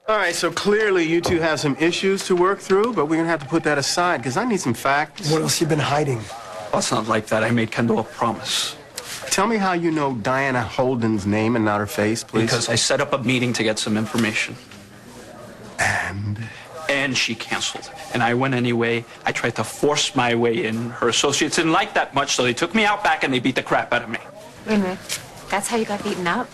All right, so clearly you two have some issues to work through, but we're gonna have to put that aside, because I need some facts. What else you been hiding? Well, it's not like that. I made Kendall a promise. Tell me how you know Diana Holden's name and not her face, please. Because I set up a meeting to get some information. And? And she canceled. And I went anyway. I tried to force my way in. Her associates didn't like that much, so they took me out back and they beat the crap out of me. Wait a minute. That's how you got beaten up?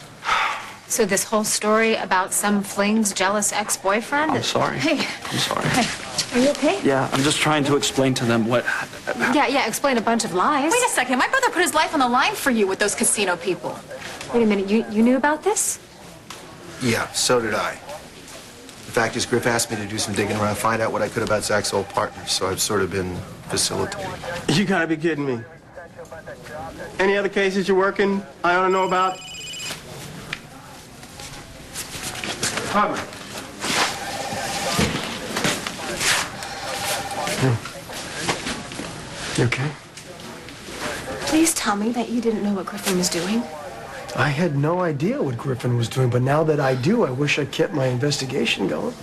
So this whole story about some fling's jealous ex-boyfriend? I'm sorry. Hey. I'm sorry. Hey. Are you okay? Yeah, I'm just trying to explain to them what... Yeah, explain a bunch of lies. Wait a second. My brother put his life on the line for you with those casino people. Wait a minute. You knew about this? Yeah, so did I. The fact is, Griff asked me to do some digging around, find out what I could about Zach's old partners, so I've sort of been facilitating. You gotta be kidding me. Any other cases you're working I ought to know about? Harvey. You okay? Please tell me that you didn't know what Griffin was doing. I had no idea what Griffin was doing, but now that I do, I wish I'd kept my investigation going.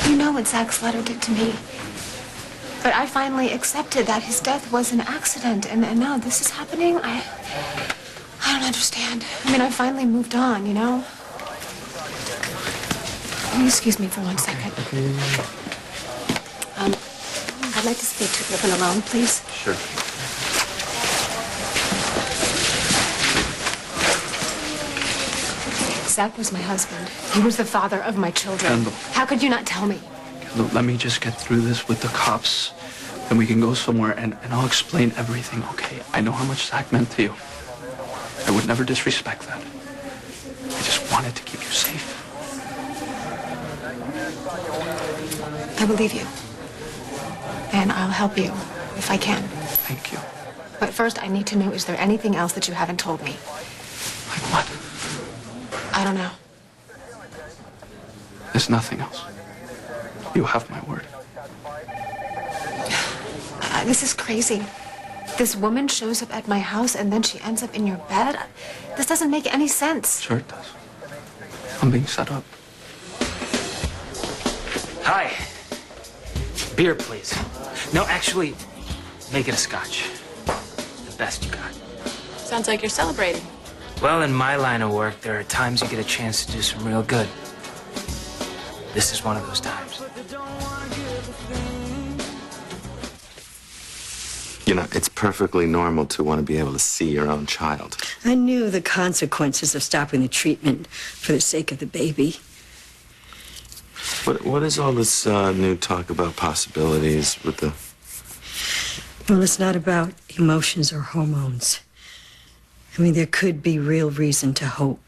You know what Zach's letter did to me. But I finally accepted that his death was an accident, and now this is happening. I don't understand. I mean, I finally moved on, you know? Will you excuse me for 1 second? I'd like to speak to Griffin alone, please. Sure. Zach was my husband. He was the father of my children. Kendall. How could you not tell me? Kendall, let me just get through this with the cops, and we can go somewhere, and I'll explain everything, okay? I know how much Zach meant to you. I would never disrespect that. I just wanted to keep you safe. I believe you. And I'll help you if I can. Thank you. But first, I need to know, is there anything else that you haven't told me? Like what? I don't know. There's nothing else. You have my word. This is crazy. This woman shows up at my house and then she ends up in your bed. This doesn't make any sense. Sure it does. I'm being set up. Hi. Beer, please. No, actually, make it a scotch. The best you got. Sounds like you're celebrating. Well, in my line of work, there are times you get a chance to do some real good. This is one of those times. You know, it's perfectly normal to want to be able to see your own child. I knew the consequences of stopping the treatment for the sake of the baby. What is all this new talk about possibilities with the... Well, it's not about emotions or hormones. I mean, there could be real reason to hope.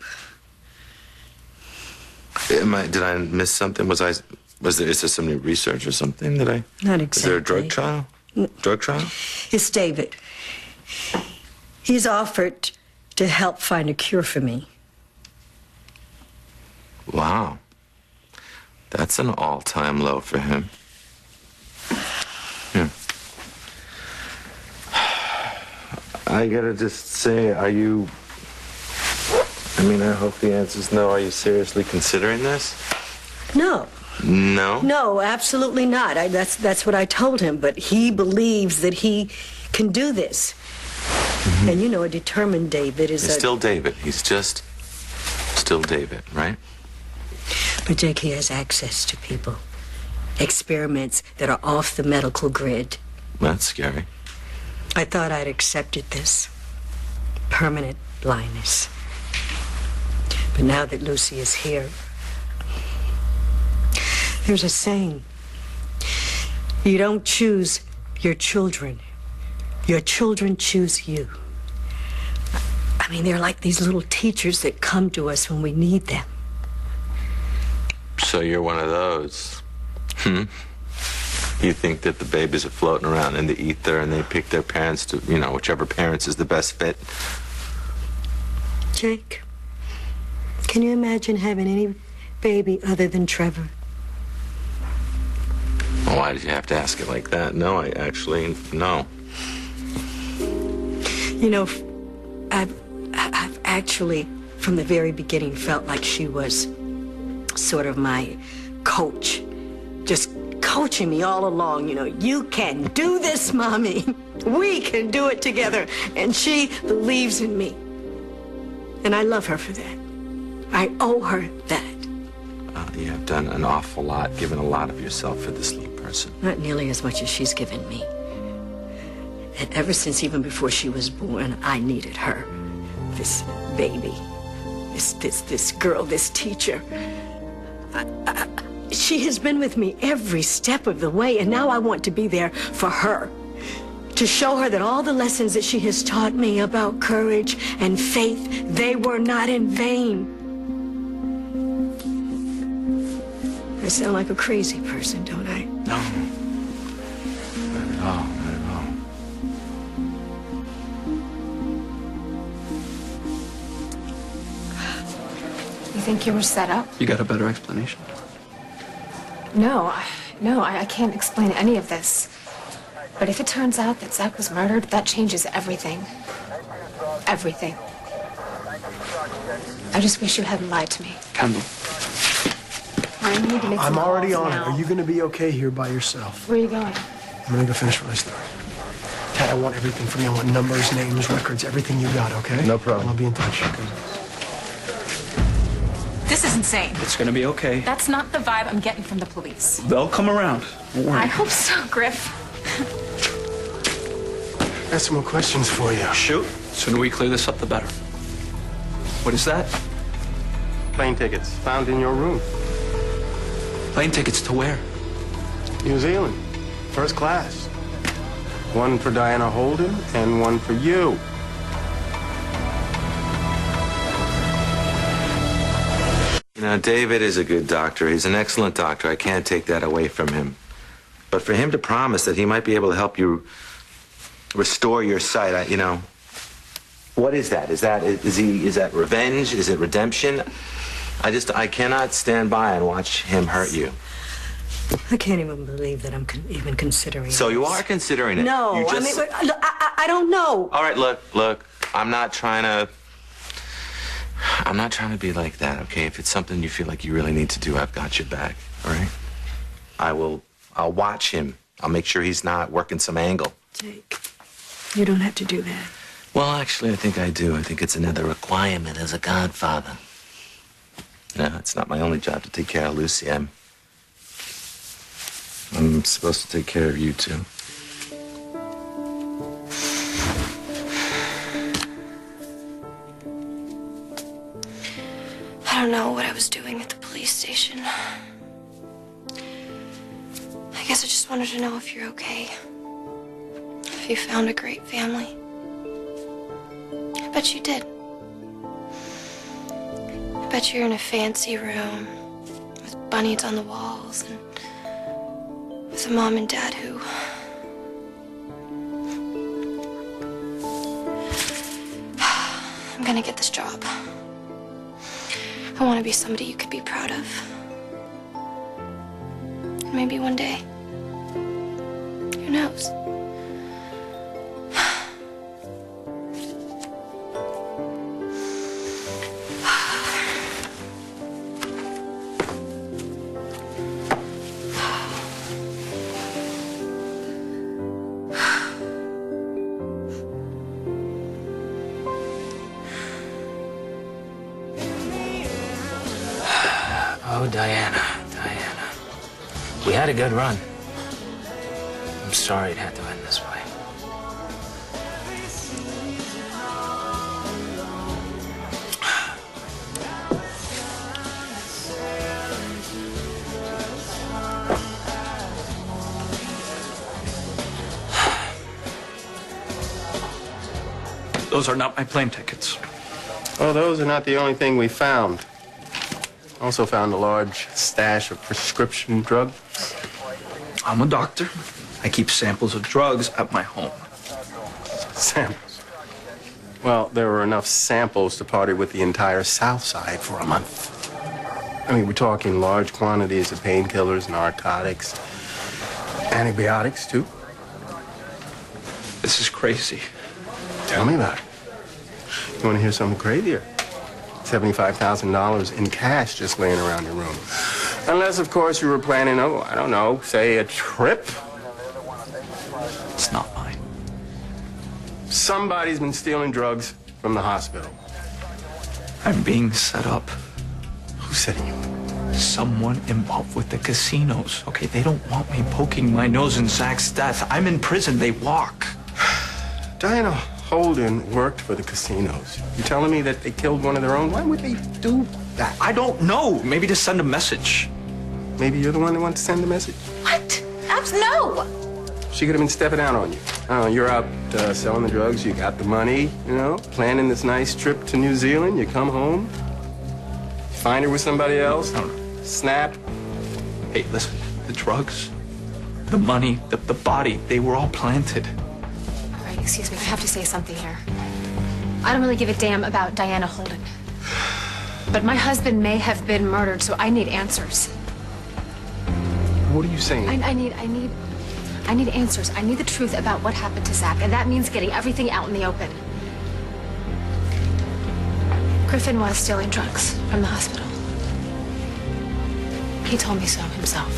Did I miss something? Is there some new research or something that I... Not exactly. Is there a drug trial? Drug trial? It's David. He's offered to help find a cure for me. Wow. That's an all-time low for him. I gotta just say, I hope the answer's no. Are you seriously considering this? No. No? No, absolutely not. That's what I told him, but he believes that he can do this. Mm-hmm. And you know, a determined David is He's still David. He's just still David, right? But Jake, he has access to people. Experiments that are off the medical grid. That's scary. I thought I'd accepted this. Permanent blindness. But now that Lucy is here, there's a saying. You don't choose your children. Your children choose you. I mean, they're like these little teachers that come to us when we need them. So you're one of those. You think that the babies are floating around in the ether and they pick their parents to, whichever parents is the best fit? Jake, can you imagine having any baby other than Trevor? Well, why did you have to ask it like that? No, no. You know, I've actually, from the very beginning, felt like she was sort of my coach, just coaching me all along. You know, you can do this, Mommy. We can do it together. And she believes in me. And I love her for that. I owe her that. You have done an awful lot, given a lot of yourself for this little person. Not nearly as much as she's given me. And ever since, even before she was born, I needed her. This baby, this girl, this teacher. She has been with me every step of the way, and now I want to be there for her. To show her that all the lessons that she has taught me about courage and faith, they were not in vain. I sound like a crazy person, don't I? No. Not at all, not at all. You think you were set up? You got a better explanation? No, I can't explain any of this. But if it turns out that Zach was murdered, that changes everything. Everything. I just wish you hadn't lied to me. Kendall. I need to make some I'm already calls on it. now. Are you going to be okay here by yourself? Where are you going? I'm going to go finish what I started. Ted, I want everything from you. I want numbers, names, records, everything you got, okay? No problem. I'll be in touch. This is insane. It's gonna be okay. That's not the vibe I'm getting from the police. They'll come around. Don't worry. I hope so, Griff. I got some more questions for you. Shoot. Sooner we clear this up, the better. What is that? Plane tickets found in your room. Plane tickets to where? New Zealand. First class. One for Diana Holden and one for you. You know, David is a good doctor. He's an excellent doctor. I can't take that away from him. But for him to promise that he might be able to help you restore your sight, you know, what is that? Is that revenge? Is it redemption? I cannot stand by and watch him hurt you. I can't even believe that I'm even considering So you this. are considering it? No, You I just... mean, I don't know. All right, look. I'm not trying to be like that, okay? If it's something you feel like you really need to do, I've got your back, all right? I'll watch him. I'll make sure he's not working some angle. Jake, you don't have to do that. Well, actually, I think I do. I think it's another requirement as a godfather. No, it's not my only job to take care of Lucy. I'm supposed to take care of you, too. I don't know what I was doing at the police station. I guess I just wanted to know if you're okay. If you found a great family. I bet you did. I bet you're in a fancy room with bunnies on the walls and with a mom and dad who... I'm gonna get this job. I want to be somebody you could be proud of. Maybe one day. Who knows? Oh, Diana. We had a good run. I'm sorry it had to end this way. Those are not my plane tickets. Oh, those are not the only thing we found. Also found a large stash of prescription drugs. I'm a doctor. I keep samples of drugs at my home. Samples. Well, there were enough samples to party with the entire South Side for a month. I mean, we're talking large quantities of painkillers, narcotics, antibiotics, too. This is crazy. Tell me about it. You want to hear something crazier? $75,000 in cash just laying around your room. Unless, of course, you were planning, I don't know, say a trip. It's not mine. Somebody's been stealing drugs from the hospital. I'm being set up. Who's setting you up? Someone involved with the casinos. Okay, they don't want me poking my nose in Zach's death. I'm in prison. They walk. Diana Holden worked for the casinos. You telling me that they killed one of their own? Why would they do that? I don't know. Maybe to send a message. Maybe you're the one that wants to send the message? What? No! She could have been stepping out on you. You're out selling the drugs, you got the money, you know, planning this nice trip to New Zealand. You come home, find her with somebody else, snap. Hey, listen, the drugs, the money, the body, they were all planted. All right, excuse me, I have to say something here. I don't really give a damn about Diana Holden. But my husband may have been murdered, so I need answers. What are you saying? I need answers. I need the truth about what happened to Zach, and that means getting everything out in the open. Griffin was stealing drugs from the hospital. He told me so himself.